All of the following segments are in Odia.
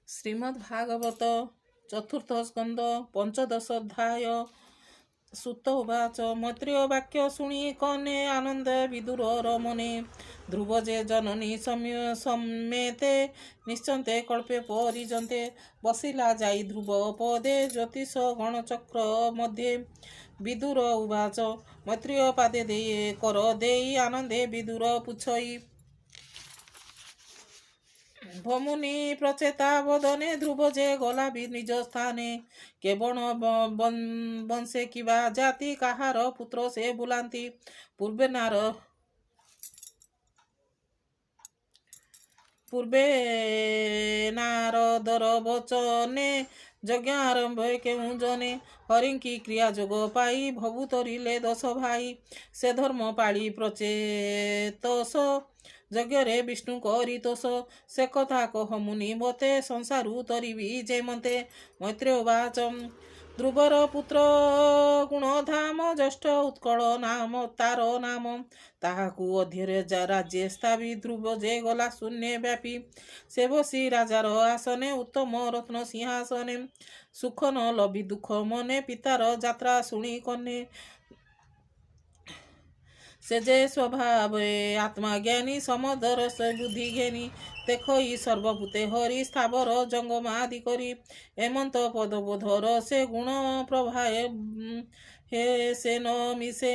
ଶ୍ରୀମଦ୍ଭାଗବତ ଚତୁର୍ଥ ସ୍କନ୍ଦ ପଞ୍ଚଦଶ ଅଧ୍ୟାୟ। ସୁତ ଉବାଚ ମୈତ୍ରେୟ ବାକ୍ୟ ଶୁଣି କନେ ଆନନ୍ଦ ବିଦୁରର ମନେ। ଧ୍ରୁବ ଯେ ଜନନୀ ସମେତେ ନିଶ୍ଚନ୍ତେ କଳ୍ପେ ପରିଜନ୍ତେ। ବସିଲା ଯାଇ ଧ୍ରୁବ ପଦେ ଜ୍ୟୋତିଷ ଗଣଚକ୍ର ମଧ୍ୟେ। ବିଦୁର ଉବାଚ ମୈତ୍ରେୟ ପାଦେ ଦେଇ କର ଦେଇ ଆନନ୍ଦେ ବିଦୁର ପୁଛଇ। ଭମୁନି ପ୍ରଚେତା ବଦନେ ଧ୍ରୁବ ଯେ ଗଲା ନିଜ ସ୍ଥାନେ। କେବଳ ବଂଶେ କିବା ଜାତି କାହାର ପୁତ୍ର ସେ ବୁଲାନ୍ତି। ପୂର୍ବେ ନାରଦର ବଚନେ ଯଜ୍ଞ ଆରମ୍ଭ କେଉଁ ଜନେ। ହରିଙ୍କି କ୍ରିୟା ଯୋଗ ପାଇ ଭବୁ ତରିଲେ 10 ଭାଇ। ସେ ଧର୍ମ ପାଳି ପ୍ରଚେତସ ଯଜ୍ଞରେ ବିଷ୍ଣୁ କରିତୋଷ। ସେ କଥା କହ ମୁନି ମତେ ସଂସାରୁ ତରିବି ଯେମନ୍ତେ। ମୈତ୍ରେୟ ବାଚ ଧ୍ରୁବର ପୁତ୍ର ଗୁଣଧାମ ଜ୍ୟେଷ୍ଠ ଉତ୍କଳ ନାମ ତାର ନାମ। ତାହାକୁ ଅଧ୍ୟରେ ରାଜ୍ୟ ସ୍ଥାପି ଧ୍ରୁବ ଯେ ଗଲା ଶୂନ୍ୟ ବ୍ୟାପୀ। ସେ ବସି ରାଜାର ଆସନେ ଉତ୍ତମ ରତ୍ନ ସିଂହାସନେ। ସୁଖ ନ ଲଭି ଦୁଃଖ ମନେ ପିତାର ଯାତ୍ରା ଶୁଣି କନେ। ସେ ଯେ ସ୍ୱଭାବେ ଆତ୍ମଜ୍ଞାନୀ ସମଦର ସେ ବୁଦ୍ଧି ଘେନି। ଦେଖଇ ସର୍ବଭୂତେ ହରି ସ୍ଥାବର ଜଙ୍ଗମ ଆଦି କରି। ଏମନ୍ତ ପଦବୋଧର ସେ ଗୁଣ ପ୍ରଭାଏ ହେ ସେ ନ ମିଶେ।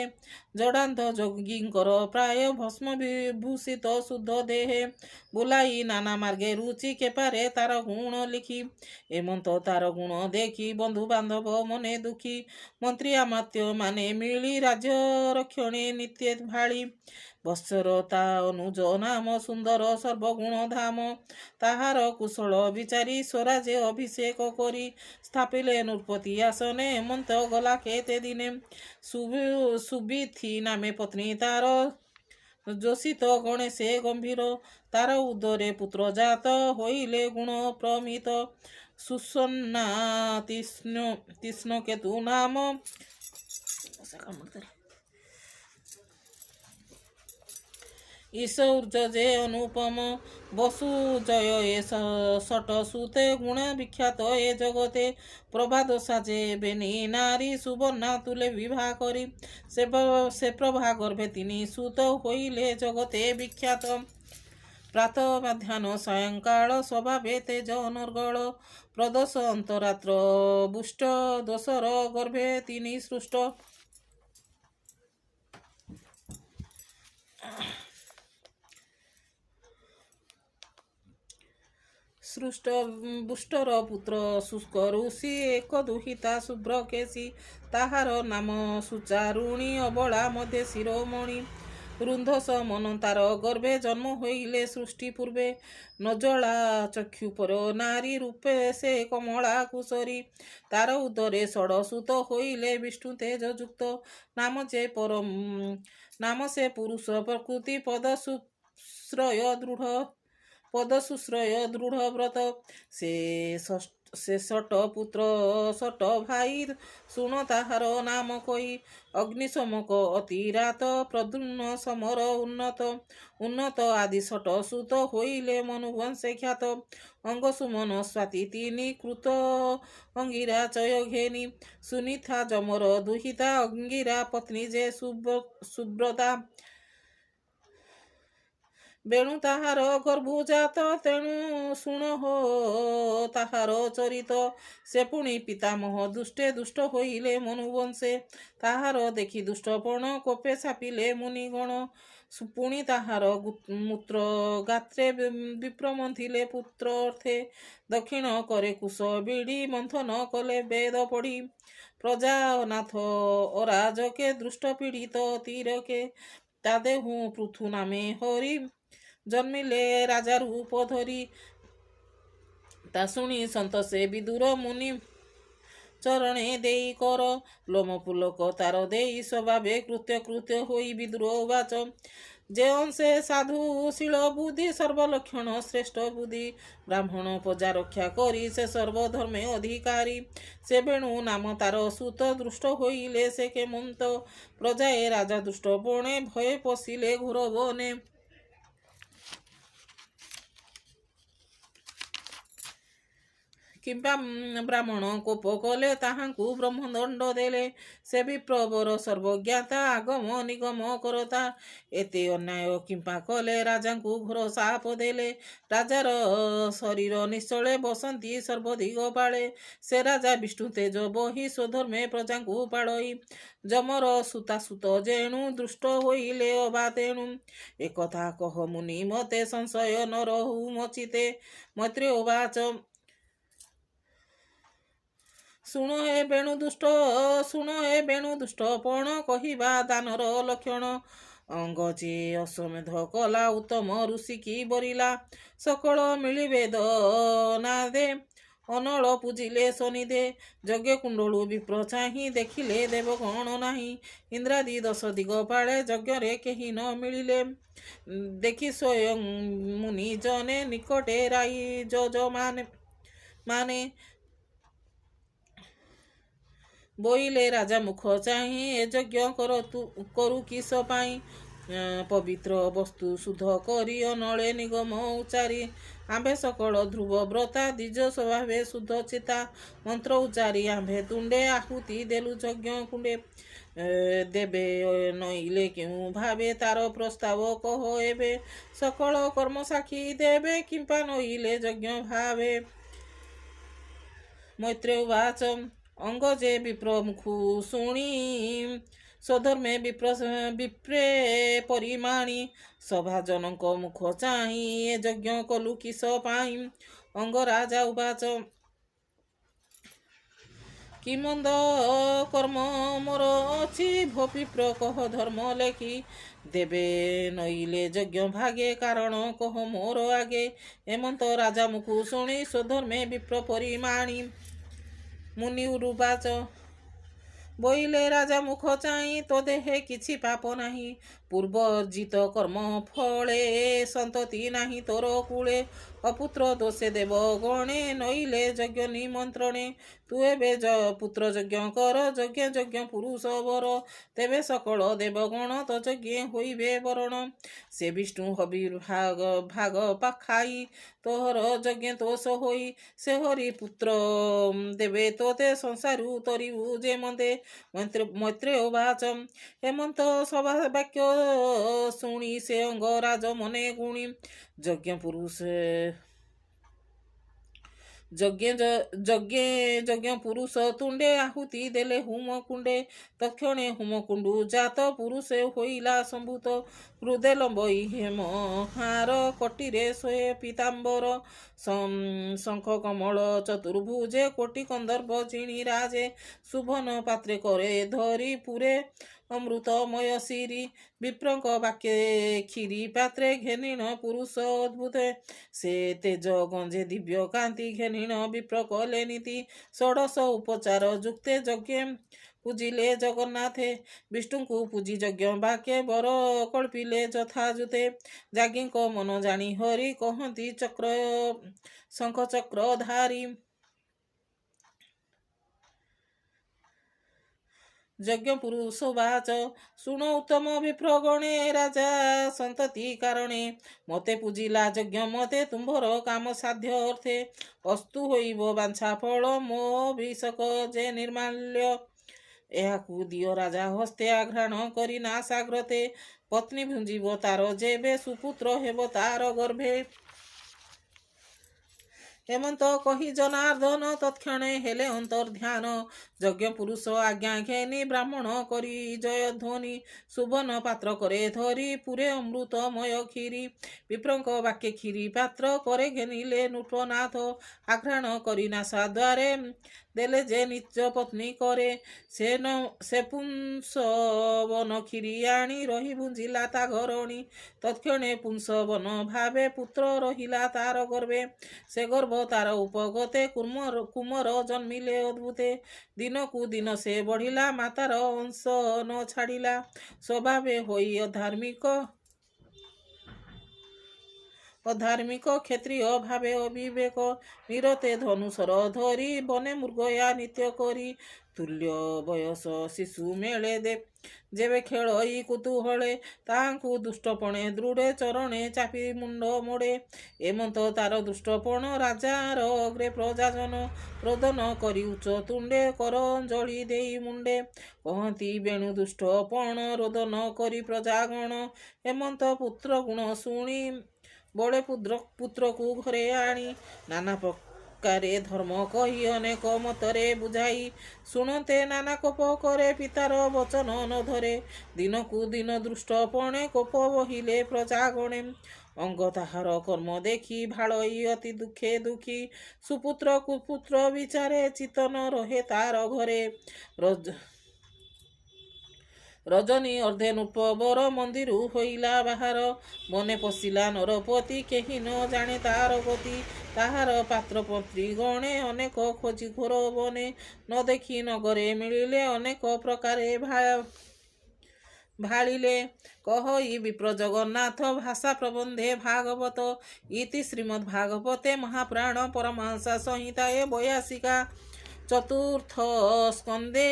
ଜଡ଼ାନ୍ଧ ଯୋଗୀଙ୍କର ପ୍ରାୟ ଭସ୍ମ ବିଭୂଷିତ ଶୁଦ୍ଧ ଦେହେ। ବୁଲାଇ ନାନା ମାର୍ଗେ ରୁଚି କେପାରେ ତାର ଗୁଣ ଲିଖି। ଏମନ୍ତ ତାର ଗୁଣ ଦେଖି ବନ୍ଧୁ ବାନ୍ଧବ ମନେ ଦୁଃଖୀ। ମନ୍ତ୍ରୀ ଅମାତ୍ୟ ମାନେ ମିଳି ରାଜ୍ୟ ରକ୍ଷଣେ ନିତ୍ୟ ଭାଳି। ବତ୍ସର ତା ଅନୁଜ ନାମ ସୁନ୍ଦର ସର୍ବଗୁଣ ଧାମ। ତାହାର କୁଶଳ ବିଚାରି ସ୍ୱରାଜ୍ୟ ଅଭିଷେକ କରି। ସ୍ଥାପିଲେ ନୃପତି ଆସନେ ଏମନ୍ତ ଗଲା କେତେ ଦିନେ। ସୁବିଥି ନାମେ ପତ୍ନୀ ତାର ଯୋଷିତ ଗଣେ ସେ ଗମ୍ଭୀର। ତାର ଉଦରେ ପୁତ୍ର ଜାତ ହୋଇଲେ ଗୁଣ ପ୍ରମିତ। ସୁଷନ୍ନା ତୀକ୍ଷ୍ଣ କେତୁ ନାମ। ଈଶୌର୍ଯ୍ୟ ଯେ ଅନୁପମ ବସୁ ଜୟ ଏ ସଟ ସୁତେ। ଗୁଣ ବିଖ୍ୟାତ ଏ ଜଗତେ ପ୍ରଭାଦୋଷା ଯେ ବେନି ନାରୀ। ସୁବର୍ଣ୍ଣା ତୁଲେ ବିବାହ କରି ସେ ପ୍ରଭା ଗର୍ଭେ ତିନି ସୁତ ହୋଇଲେ ଜଗତେ ବିଖ୍ୟାତ। ପ୍ରାତ ମଧ୍ୟାହ୍ନ ସାୟଂକାଳ ସ୍ୱଭାବେ ତେଜ ଅନର୍ଗଳ। ପ୍ରଦୋଷ ଅନ୍ତରାତ୍ର ବୁଷ୍ଟ ଦୋଷର ଗର୍ଭେ ତିନି ସୃଷ୍ଟ। ବୁଷ୍ଟର ପୁତ୍ର ଶୁଷ୍କ ଋଷି ଏକ ଦୁହିତା ଶୁଭ୍ର କେଶୀ। ତାହାର ନାମ ସୁଚାରୁଣୀ ଅବଳା ମଧ୍ୟ ଶିରୋମଣି। ରୁନ୍ଧସ ମନ ତାର ଗର୍ଭେ ଜନ୍ମ ହୋଇଲେ ସୃଷ୍ଟି ପୂର୍ବେ। ନଜଳା ଚକ୍ଷୁପର ନାରୀ ରୂପେ ସେ କମଳା କୁଶରୀ। ତାର ଉଦରେ ଷଡ଼ସୁତ ହୋଇଲେ ବିଷ୍ଣୁ ତେଜ ଯୁକ୍ତ। ନାମ ସେ ପୁରୁଷ ପ୍ରକୃତି ପଦସୁଶ୍ରୟ ଦୃଢ଼ ବ୍ରତ। ସେ ଷଟ ପୁତ୍ର ଷଟ ଭାଇ ଶୁଣ ତାହାର ନାମ କହି। ଅଗ୍ନିଶମକ ଅତିରାତ ପ୍ରଦ୍ୟୁମ୍ନ ସମର ଉନ୍ନତ ଆଦି ଷଟ ସୁତ ହୋଇଲେ ମନୁବଂଶେ ଖ୍ୟାତ। ଅଙ୍ଗସୁମନ ସ୍ୱାତି ତିନି କୃତ ଅଙ୍ଗିରା ଚୟ ଘେନି। ସୁନିଥା ଯମର ଦୁହିତା ଅଙ୍ଗିରା ପତ୍ନୀ ଯେ ସୁବ୍ରତା। ବେଣୁ ତାହାର ଗର୍ଭଜାତ ତେଣୁ ଶୁଣ ହୋ ତାହାର ଚରିତ। ସେ ପୁଣି ପିତାମହ ଦୁଷ୍ଟେ ଦୁଷ୍ଟ ହୋଇଲେ ମନୁବଂଶେ। ତାହାର ଦେଖି ଦୁଷ୍ଟପଣ କୋପେ ଛାପିଲେ ମୁନିଗଣ। ପୁଣି ତାହାର ମୂତ୍ର ଗାତ୍ରେ ବିପ୍ର ମନ୍ଥିଲେ ପୁତ୍ର ଅର୍ଥେ। ଦକ୍ଷିଣ କରେ କୁଶ ବିଡ଼ି ମନ୍ଥନ କଲେ ବେଦ ପଢ଼ି। ପ୍ରଜା ଅନାଥ ଅରାଜକେ ଦୃଷ୍ଟ ପୀଡ଼ିତ ଅତିରକେ। ତା ଦେହୁ ପୃଥୁ ନାମେ ହରି ଜନ୍ମିଲେ ରାଜା ରୂପ ଧରି। ତା ଶୁଣି ସନ୍ତୋଷେ ବିଦୁର ମୁନି ଚରଣେ ଦେଇ କର। ଲୋମ ପୁଲକ ତାର ଦେଇ ସ୍ୱଭାବେ କୃତ୍ୟ ହୋଇ ବିଦୁର ଉବାଚ ଯେ ଅଂଶେ ସାଧୁଶୀଳ ବୁଦ୍ଧି ସର୍ବଲକ୍ଷଣ ଶ୍ରେଷ୍ଠ ବୁଦ୍ଧି। ବ୍ରାହ୍ମଣ ପ୍ରଜା ରକ୍ଷା କରି ସେ ସର୍ବଧର୍ମେ ଅଧିକାରୀ। ସେ ବେଣୁ ନାମ ତାର ସୁତ ଦୃଷ୍ଟ ହୋଇଲେ ସେ କେମନ୍ତ। ପ୍ରଜାଏ ରାଜା ଦୁଷ୍ଟ ପଣେ ଭୟେ ପଶିଲେ ଘୋର ବନେ। କିମ୍ବା ବ୍ରାହ୍ମଣ କୋପ କଲେ ତାହାଙ୍କୁ ବ୍ରହ୍ମଦଣ୍ଡ ଦେଲେ। ସେ ବିପ୍ରବର ସର୍ବଜ୍ଞାତା ଆଗମ ନିଗମ କରତା। ଏତେ ଅନ୍ୟାୟ କିମ୍ବା କଲେ ରାଜାଙ୍କୁ ଘୋର ଶାପ ଦେଲେ। ରାଜାର ଶରୀର ନିଶ୍ଚଳେ ବସନ୍ତି ସର୍ବଦିଗ ପାଳେ। ସେ ରାଜା ବିଷ୍ଣୁ ତେଜ ବହି ସ୍ୱଧର୍ମେ ପ୍ରଜାଙ୍କୁ ପାଳଇ। ଯମର ସୁତାସୁତ ଯେଣୁ ଦୃଷ୍ଟ ହୋଇଲେ ଅବା ତେଣୁ। ଏକଥା କହ ମୁନି ମତେ ସଂଶୟ ନ ରହୁ ମଚିତେ। ମୈତ୍ରେୟ ଉବାଚ ଶୁଣ ଏ ବେଣୁ ଦୁଷ୍ଟ ପଣ କହିବା ଦାନର ଲକ୍ଷଣ। ଅଙ୍ଗ ଯେ ଅଶ୍ୱମେଧ କଲା ଉତ୍ତମ ଋଷି କି ବରିଲା। ସକଳ ମିଳିବେ ନାଦେ ଅନଳ ପୂଜିଲେ ଶନିଦେ। ଯଜ୍ଞ କୁଣ୍ଡଳୁ ବିପ୍ର ଚାହିଁ ଦେଖିଲେ ଦେବଗଣ ନାହିଁ। ଇନ୍ଦ୍ରାଦି 10 ଦିଗ ପାଳେ ଯଜ୍ଞରେ କେହି ନ ମିଳିଲେ। ଦେଖି ସ୍ୱୟଂ ମୁନି ଜନେ ନିକଟେ ମାନେ ବୋଇଲେ ରାଜା ମୁଖ ଚାହିଁ ଏ ଯଜ୍ଞ କରୁ କିସ ପାଇଁ। ପବିତ୍ର ବସ୍ତୁ ଶୁଦ୍ଧ କରି ଅନଳେ ନିଗମ ଉଚାରି। ଆମ୍ଭେ ସକଳ ଧ୍ରୁବ ବ୍ରତା ଦ୍ୱିଜ ସ୍ୱଭାବେ ଶୁଦ୍ଧ ଚିତା। ମନ୍ତ୍ର ଉଚାରି ଆମ୍ଭେ ତୁଣ୍ଡେ ଆହୁତି ଦେଲୁ ଯଜ୍ଞ କୁଣ୍ଡେ। ଦେବେ ନଇଲେ କେଉଁ ଭାବେ ତାର ପ୍ରସ୍ତାବ କହ ଏବେ। ସକଳ କର୍ମ ସାକ୍ଷୀ ଦେବେ କିମ୍ବା ନଇଲେ ଯଜ୍ଞ ଭାବେ। ମୈତ୍ରେୟ ଉବାଚ ଅଙ୍ଗ ଯେ ବିପ୍ର ମୁଖୁ ଶୁଣି ସ୍ୱଧର୍ମେ ବିପ୍ରେ ପରିମାଣି। ସଭାଜନଙ୍କ ମୁଖ ଚାହିଁ ଏ ଯଜ୍ଞ କଲୁ କିସ ପାଇଁ। ଅଙ୍ଗ ରାଜା ଉବାଚ କି ମନ୍ଦ କର୍ମ ମୋର ଅଛି ଭୋ ବିପ୍ର କହ ଧର୍ମ ଲେଖି। ଦେବେ ନଇଲେ ଯଜ୍ଞ ଭାଗେ କାରଣ କହ ମୋର ଆଗେ। ଏମନ୍ତ ରାଜା ମୁଖୁ ଶୁଣି ସ୍ୱଧର୍ମେ ବିପ୍ର ପରିମାଣି। ମୁନି ଉବାଚ ବୋଇଲେ ରାଜା ମୁଖ ଚାହିଁ ତୋ ଦେହେ କିଛି ପାପ ନାହିଁ। ପୂର୍ବ ଅର୍ଜିତ କର୍ମ ଫଳେ ସନ୍ତତି ନାହିଁ ତୋର କୂଳେ। ଅପୁତ୍ର ଦୋଷେ ଦେବ ଗଣେ ନଇଲେ ଯଜ୍ଞ ନିମନ୍ତ୍ରଣେ। ତୁ ଏବେ ପୁତ୍ର ଯଜ୍ଞ କର ଯଜ୍ଞ ପୁରୁଷ ବର। ତେବେ ସକଳ ଦେବଗଣ ତ ଯଜ୍ଞେ ହୋଇବେ ବରଣ। ସେ ବିଷ୍ଣୁ ଭାଗ ପାଖାଇ ତୋହର ଯଜ୍ଞେ ତୋଷ ହୋଇ। ସେ ହରି ପୁତ୍ର ଦେବେ ତୋତେ ସଂସାରୁ ତରିବୁ ଯେ ମନ୍ଦେ। ମୈତ୍ରେୟ ଉବାଚ ହେମନ୍ତ ସଭା ବାକ୍ୟ ଶୁଣି ସେ ଅଙ୍ଗରାଜ ମନେ ଗୁଣି। ଯଜ୍ଞ ପୁରୁଷ ତୁଣ୍ଡେ ଆହୁତି ଦେଲେ ହୁମ କୁଣ୍ଡେ। ତକ୍ଷଣେ ହୁମକୁଣ୍ଡୁ ଜାତ ପୁରୁଷେ ହୋଇଲା ସମ୍ଭୂତ। ହୃଦେ ଲମ୍ବଇ ହେମ ହାର କଟିରେ ଶୋଏ ପୀତାମ୍ବର। ଶଙ୍ଖ କମଳ ଚତୁର୍ଭୁଜେ କୋଟି କନ୍ଦର୍ପ ଜିଣି ରାଜେ। ଶୁଭନ ପାତ୍ରେ କରେ ଧରି ପୁରେ ଅମୃତମୟ ଶିରି। ବିପ୍ରଙ୍କ ବାକ୍ୟେ କ୍ଷୀରି ପାତ୍ରେ ଘେନିଣ ପୁରୁଷ ଅଦ୍ଭୁତେ। ସେ ତେଜ ଗଞ୍ଜେ ଦିବ୍ୟ କାନ୍ତି ଘେନିଣ ବିପ୍ର କଲେ ନୀତି। ଷୋଡ଼ଶ ଉପଚାର ଯୁକ୍ତେ ଯଜ୍ଞେ ପୂଜିଲେ ଜଗନ୍ନାଥେ। ବିଷ୍ଣୁଙ୍କୁ ପୂଜି ଯଜ୍ଞ ବାକେ ବର କଳ୍ପିଲେ ଯଥାଯୁତେ। ଯାଜ୍ଞିକ ମନ ଜାଣି ହରି କହନ୍ତି ଶଙ୍ଖ ଚକ୍ର ଧାରି। ଯଜ୍ଞ ପୁରୁଷ ଉବାଚ ଶୁଣ ଉତ୍ତମ ବିପ୍ର ଗଣେ ରାଜା ସନ୍ତତି କାରଣେ। ମତେ ପୂଜିଲା ଯଜ୍ଞ ମତେ ତୁମ୍ଭର କାମ ସାଧ୍ୟ ଅର୍ଥେ। ଅସ୍ତୁ ହୋଇବ ବାଞ୍ଛା ଫଳ ମୋ ଅଭିଷେକ ଯେ ନିର୍ମାଲ୍ୟ। ଏହାକୁ ଦିଅ ରାଜା ହସ୍ତେ ଆଘ୍ରାଣ କରି ନାସାଗ୍ରତେ। ପତ୍ନୀ ଭୁଞ୍ଜିବ ତାର ଯେବେ ସୁପୁତ୍ର ହେବ ତାର ଗର୍ଭେ। ହେମନ୍ତ କହି ଜନାର୍ଦ୍ଦନ ତତ୍କ୍ଷଣେ ହେଲେ ଅନ୍ତର୍ଧ୍ୟାନ। ଯଜ୍ଞ ପୁରୁଷ ଆଜ୍ଞା ଘେନି ବ୍ରାହ୍ମଣ କରି ଜୟଧ୍ୱନି। ସୁବର୍ଣ୍ଣ ପାତ୍ର କରେ ଧରି ପୁରେ ଅମୃତମୟ କ୍ଷୀରି। ବିପ୍ରଙ୍କ ବାକ୍ୟେ କ୍ଷୀରି ପାତ୍ର କରେ ଘେନିଲେ ନୃପନାଥ। ଆଘ୍ରାଣ କରି ନାସା ଦ୍ୱାରେ ଦେଲେ ଯେ ନିଜ ପତ୍ନୀ କରେ। ସେ ପୁଂସବନ କ୍ଷୀରି ଆଣି ରହି ଭୁଞ୍ଜିଲା ତା ଘରଣୀ। ତତ୍କ୍ଷଣେ ପୁଂସବନ ଭାବେ ପୁତ୍ର ରହିଲା ତାର ଗର୍ଭେ। ସେ ଗର୍ଭ ତାର ଉପଗତେ କୁମର ଜନ୍ମିଲେ ଅଦ୍ଭୁତେ। ଦିନକୁ ଦିନ ସେ ବଢିଲା ମାତାର ଅଂଶ ନ ଛାଡ଼ିଲା। ସ୍ୱଭାବେ ହୋଇ ଅଧାର୍ମିକ ଅଧାର୍ମିକ କ୍ଷତ୍ରିୟ ଭାବେ ଅବିବେକ ନିରତେ ଧନୁସର ଧରି ବନେ ମୃଗୟା ନିତ୍ୟ କରି ତୁଲ୍ୟ ବୟସ ଶିଶୁ ମେଳେ ଯେବେ ଖେଳଇ କୁତୁହଳେ ତାହାଙ୍କୁ ଦୁଷ୍ଟପଣେ ଦୃଢ଼େ ଚରଣେ ଚାପି ମୁଣ୍ଡ ମୋଡ଼େ ଏମନ୍ତ ତାର ଦୁଷ୍ଟପଣ ରାଜାର ଅଗ୍ରେ ପ୍ରଜାଜନ ରୋଦନ କରି ଉଚ୍ଚ ତୁଣ୍ଡେ କର ଅଞ୍ଜଳି ଦେଇ ମୁଣ୍ଡେ କହନ୍ତି ବେଣୁ ଦୁଷ୍ଟପଣ ରୋଦନ କରି ପ୍ରଜାଗଣ ଏମନ୍ତ ପୁତ୍ର ଗୁଣ ଶୁଣି ବଳେ ପୁତ୍ରକୁ ଘରେ ଆଣି ନାନା ପ୍ରକାରେ ଧର୍ମ କହି ଅନେକ ମତରେ ବୁଝାଇ ଶୁଣନ୍ତେ ନାନା କୋପ କରେ ପିତାର ବଚନ ନ ଧରେ ଦିନକୁ ଦିନ ଦୃଷ୍ଟପଣେ କୋପ ବହିଲେ ପ୍ରଜାଗଣେ ଅଙ୍ଗ ତାହାର କର୍ମ ଦେଖି ଭାଳଇ ଅତି ଦୁଃଖେ ଦୁଃଖୀ ସୁପୁତ୍ର କୁପୁତ୍ର ବିଚାରେ ଚିତ ନ ରହେ ତାର ଘରେ ରଜନୀ ଅର୍ଦ୍ଧେ ନୃପବର ମନ୍ଦିରୁ ହୋଇଲା ବାହାର ବନେ ପଶିଲା ନରପତି କେହି ନ ଜାଣେ ତାର ଗତି ତାହାର ପାତ୍ରପନ୍ତ୍ରୀ ଗଣେ ଅନେକ ଖୋଜି ଘୋର ବନେ ନ ଦେଖି ନଗରେ ମିଳିଲେ ଅନେକ ପ୍ରକାରେ ଭାଳିଲେ କହଇ ବିପ୍ର ଜଗନ୍ନାଥ ଭାଷା ପ୍ରବନ୍ଧେ ଭାଗବତ ଇତି ଶ୍ରୀମଦ୍ ଭାଗବତେ ମହାପୁରାଣ ପରମହଂସ ସଂହିତାଏ 82 ଚତୁର୍ଥ ସ୍କନ୍ଧେ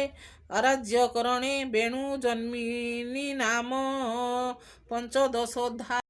ଅରାଜ୍ୟକରଣେ ବେଣୁ ଜନ୍ମିନୀ ନାମ 15 ଅଧ୍ୟାୟ।